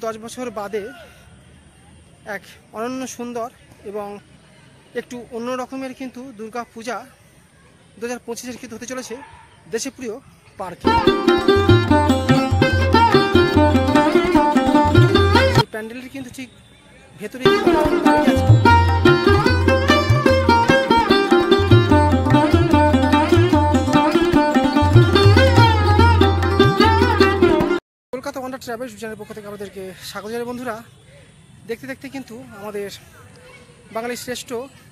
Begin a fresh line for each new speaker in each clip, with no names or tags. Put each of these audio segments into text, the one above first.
10 বছর বাদে এক অনন্য সুন্দর এবং একটু অন্য রকমের কিন্তু দুর্গা পূজা 2025 কিন্তু হতে চলেছে দেশপ্রিয় পার্কে। প্যান্ডেলের কিন্তু ঠিক ভেতরে কলকাতা ওয়ান্ডার ট্রাভেলস চ্যানেলের পক্ষ থেকে আমাদেরকে স্বাগত জানাই। বন্ধুরা, দেখতে দেখতে কিন্তু আমাদের বাঙালির শ্রেষ্ঠ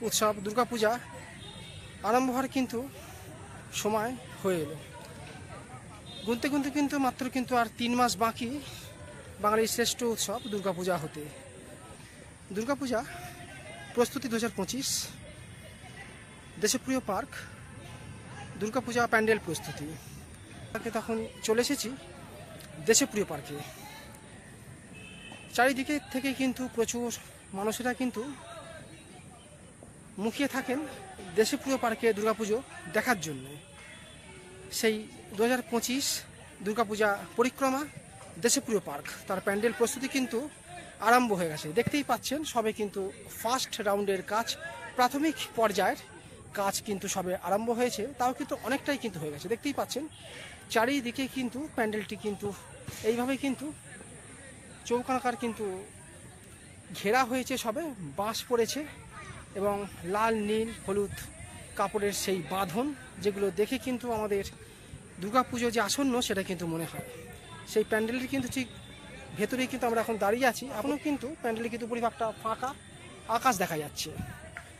উৎসব দুর্গাপূজা আরম্ভ হওয়ার কিন্তু সময় হয়ে এলো। গুনতে গুনতে কিন্তু মাত্র কিন্তু আর 3 মাস বাকি বাঙালির শ্রেষ্ঠ উৎসব দুর্গাপূজা হতে। দুর্গাপূজা প্রস্তুতি 2025 দেশপ্রিয় পার্ক দুর্গাপূজা প্যান্ডেল প্রস্তুতি। তখন চলে এসেছি দেশপ্রিয় পার্কে। চারিদিকে থেকে কিন্তু প্রচুর মানুষেরা কিন্তু মুখিয়ে থাকেন দেশপ্রিয় পার্কে দুর্গাপুজো দেখার জন্য। সেই 2025 দুর্গাপূজা পরিক্রমা দেশপ্রিয় পার্ক তার প্যান্ডেল প্রস্তুতি কিন্তু আরম্ভ হয়ে গেছে। দেখতেই পাচ্ছেন সবে কিন্তু ফার্স্ট রাউন্ডের কাজ, প্রাথমিক পর্যায়ের কাজ কিন্তু সবে আরম্ভ হয়েছে, তাও কিন্তু অনেকটাই কিন্তু হয়ে গেছে। দেখতেই পাচ্ছেন চারিদিকে কিন্তু প্যান্ডেলটি কিন্তু এইভাবে কিন্তু চৌকাকার কিন্তু ঘেরা হয়েছে, সবে বাঁশ পড়েছে এবং লাল নীল হলুদ কাপড়ের সেই বাঁধন, যেগুলো দেখে কিন্তু আমাদের দুর্গাপুজো যে আসন্ন সেটা কিন্তু মনে হয়। সেই প্যান্ডেলের কিন্তু ঠিক ভেতরেই কিন্তু আমরা এখন দাঁড়িয়ে আছি। এখনও কিন্তু প্যান্ডেলের কিন্তু পরিভাগটা ফাঁকা, আকাশ দেখা যাচ্ছে,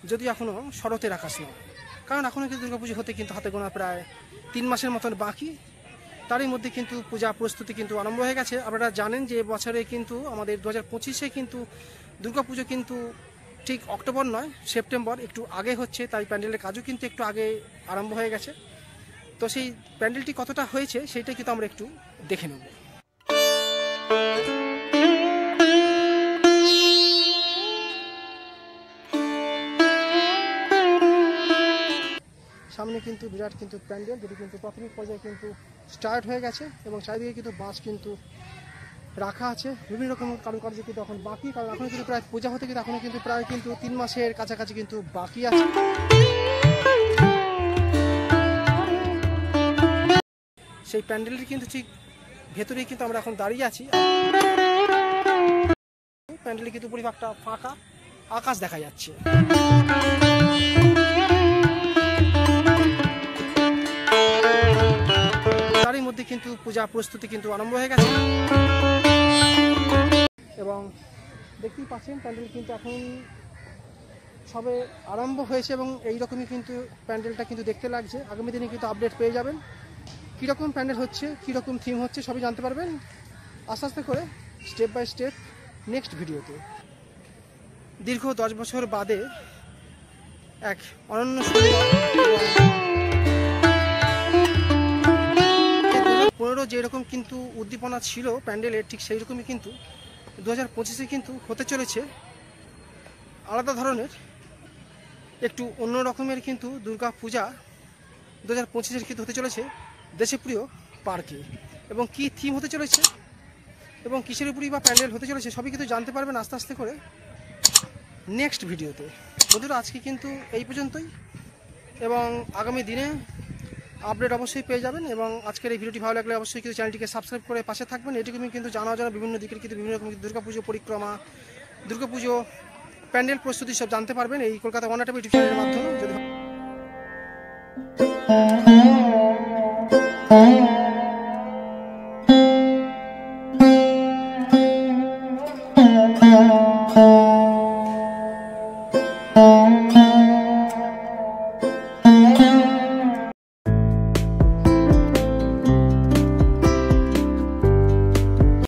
যদিও এখনও শরতের আকাশ নয়, কারণ এখনও কিন্তু দুর্গাপুজো হতে কিন্তু হাতে গোনা প্রায় 3 মাসের মতন বাকি। তারই মধ্যে কিন্তু পূজা প্রস্তুতি কিন্তু আরম্ভ হয়ে গেছে। আপনারা জানেন যে বছরে কিন্তু আমাদের 2025-এ কিন্তু দুর্গাপুজো কিন্তু ঠিক অক্টোবর নয়, সেপ্টেম্বর একটু আগে হচ্ছে, তাই প্যান্ডেলের কাজও কিন্তু একটু আগে আরম্ভ হয়ে গেছে। তো সেই প্যান্ডেলটি কতটা হয়েছে সেইটা কিন্তু আমরা একটু দেখে নেব। সামনে কিন্তু বিরাট কিন্তু প্যান্ডেল, যেটি কিন্তু প্রাথমিক পর্যায়ে কিন্তু স্টার্ট হয়ে গেছে এবং চারিদিকে কিন্তু বাঁশ কিন্তু রাখা আছে। বিভিন্ন রকম কারুকার্য কিন্তু এখন বাকি, কারণ এখনও কিন্তু প্রায় পূজা হতে কিন্তু এখনও কিন্তু প্রায় কিন্তু 3 মাসের কাছাকাছি কিন্তু বাকি আছে। সেই প্যান্ডেলের কিন্তু ঠিক ভেতরেই কিন্তু আমরা এখন দাঁড়িয়ে আছি। প্যান্ডেলের কিন্তু পরিভাগটা ফাঁকা, আকাশ দেখা যাচ্ছে। তারই মধ্যে কিন্তু পূজা প্রস্তুতি কিন্তু আরম্ভ হয়ে গেছে এবং দেখতেই পাচ্ছেন প্যান্ডেল কিন্তু এখন সবে আরম্ভ হয়েছে এবং এইরকমই কিন্তু প্যান্ডেলটা কিন্তু দেখতে লাগছে। আগামী দিনে কিন্তু আপডেট পেয়ে যাবেন, কীরকম প্যান্ডেল হচ্ছে, কীরকম থিম হচ্ছে, সবই জানতে পারবেন আস্তে আস্তে করে, স্টেপ বাই স্টেপ নেক্সট ভিডিওতে। দীর্ঘ 10 বছর বাদে এক অনন্য সুন্দর 2015 যেরকম কিন্তু উদ্দীপনা ছিল প্যান্ডেলের, ঠিক সেই রকমই কিন্তু 2025-এ কিন্তু হতে চলেছে আলাদা ধরনের একটু অন্য রকমের কিন্তু দুর্গা পূজা 2025-এর কিন্তু হতে চলেছে দেশপ্রিয় পার্কে। এবং কি থিম হতে চলেছে এবং কিসের উপরই বা প্যান্ডেল হতে চলেছে সবই কিন্তু জানতে পারবেন আস্তে আস্তে করে নেক্সট ভিডিওতে। বন্ধুরা, আজকে কিন্তু এই পর্যন্তই এবং আগামী দিনে আপডেট অবশ্যই পেয়ে যাবেন। এবং আজকের এই ভিডিওটি ভালো লাগলে অবশ্যই কিন্তু চ্যানেলটিকে সাবস্ক্রাইব করে পাশে থাকবেন। এটুকুই কিন্তু জানা বিভিন্ন দিকের কিন্তু বিভিন্ন রকম দুর্গাপুজো পরিক্রমা, দুর্গাপুজো প্যান্ডেল প্রস্তুতি সব জানতে পারবেন এই কলকাতা ওয়ান্ডার ট্রাভেলস ইউটিউব চ্যানেলের মাধ্যমে। যদি